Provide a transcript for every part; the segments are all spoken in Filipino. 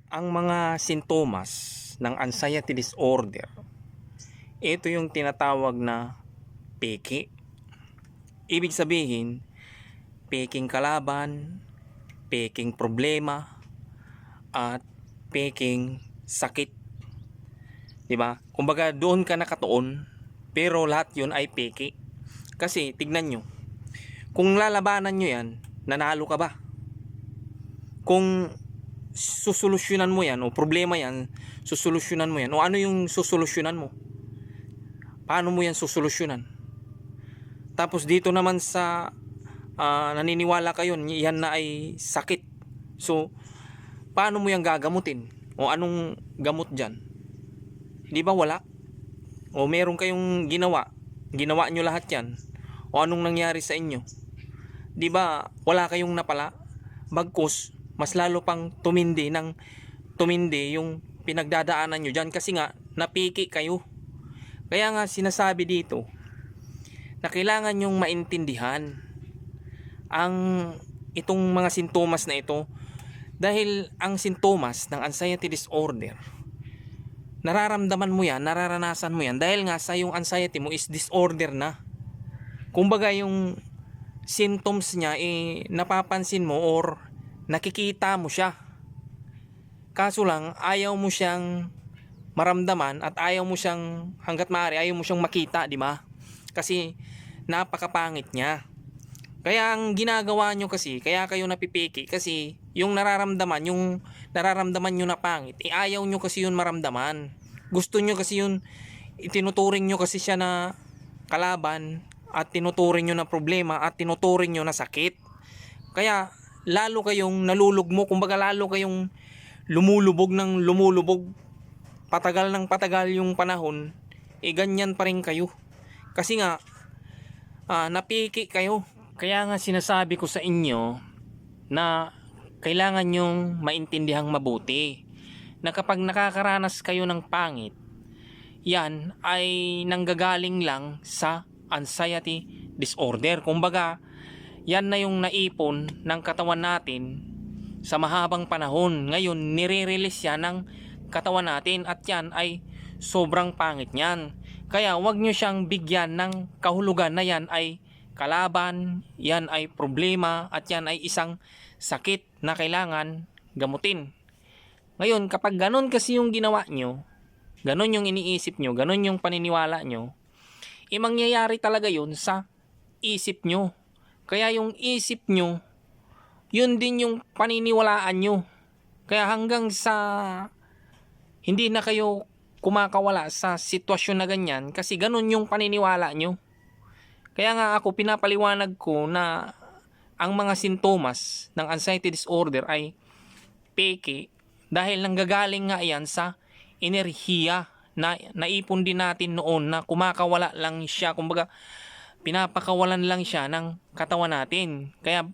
Ang mga sintomas ng anxiety disorder, ito yung tinatawag na peke. Ibig sabihin, peking kalaban, peking problema, at peking sakit. 'Di ba? Kumbaga doon ka nakatuon, pero lahat 'yun ay peke. Kasi tignan nyo, kung lalabanan nyo yan, nanalo ka ba? Kung susolusyonan mo yan o problema yan, susolusyonan mo yan, o ano yung susolusyonan mo? Paano mo yan susolusyonan? Tapos dito naman sa naniniwala kayo yan na ay sakit. So paano mo yan gagamutin? O anong gamot dyan? Di ba wala? O meron kayong ginawa nyo lahat yan, o anong nangyari sa inyo? Di ba wala kayong napala? Bagkus mas lalo pang tumindi yung pinagdadaanan nyo dyan, kasi nga napiki kayo. Kaya nga sinasabi dito na kailangan nyong maintindihan ang itong mga sintomas na ito, dahil ang sintomas ng anxiety disorder, nararamdaman mo yan, nararanasan mo yan dahil nga sa yung anxiety mo is disorder na. Kumbaga yung symptoms niya napapansin mo or nakikita mo siya, kaso lang ayaw mo siyang maramdaman at ayaw mo siyang, hanggat maaari ayaw mo siyang makita, di ba? Kasi napakapangit niya. Kaya ang ginagawa nyo kasi, kaya kayo napipiki, kasi yung nararamdaman nyo na pangit, ayaw nyo kasi yun maramdaman. Gusto nyo kasi yun, itinuturing nyo kasi siya na kalaban, at tinuturing nyo na problema, at tinuturing nyo na sakit. Kaya lalo kayong nalulugmo, kumbaga lalo kayong lumulubog ng lumulubog, patagal ng patagal yung panahon, ganyan pa rin kayo. Kasi nga napiki kayo. Kaya nga sinasabi ko sa inyo na kailangan nyong maintindihang mabuti na kapag nakakaranas kayo ng pangit, yan ay nanggagaling lang sa anxiety disorder. Kumbaga yan na yung naipon ng katawan natin sa mahabang panahon. Ngayon nire-release yan ng katawan natin, at yan ay sobrang pangit niyan. Kaya wag nyo siyang bigyan ng kahulugan na yan ay kalaban, yan ay problema, at yan ay isang sakit na kailangan gamutin. Ngayon kapag ganon kasi yung ginawa nyo, ganon yung iniisip nyo, ganon yung paniniwala nyo, mangyayari talaga yun sa isip nyo. Kaya yung isip nyo, yun din yung paniniwalaan nyo. Kaya hanggang sa hindi na kayo kumakawala sa sitwasyon na ganyan, kasi ganun yung paniniwala nyo. Kaya nga ako pinapaliwanag ko na ang mga sintomas ng anxiety disorder ay peke, dahil nanggagaling nga yan sa enerhiya na naipon din natin noon, na kumakawala lang siya. Kumbaga pinapakawalan lang siya ng katawan natin. Kaya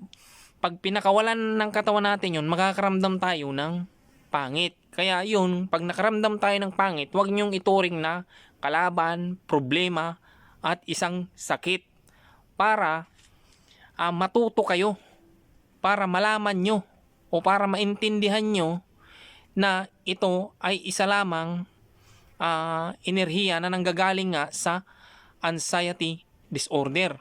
pag pinakawalan ng katawan natin yun, makakaramdam tayo ng pangit. Kaya yun, pag nakaramdam tayo ng pangit, huwag nyong ituring na kalaban, problema, at isang sakit. Para matuto kayo, para malaman nyo o para maintindihan nyo na ito ay isa lamang enerhiya na nanggagaling nga sa anxiety disorder.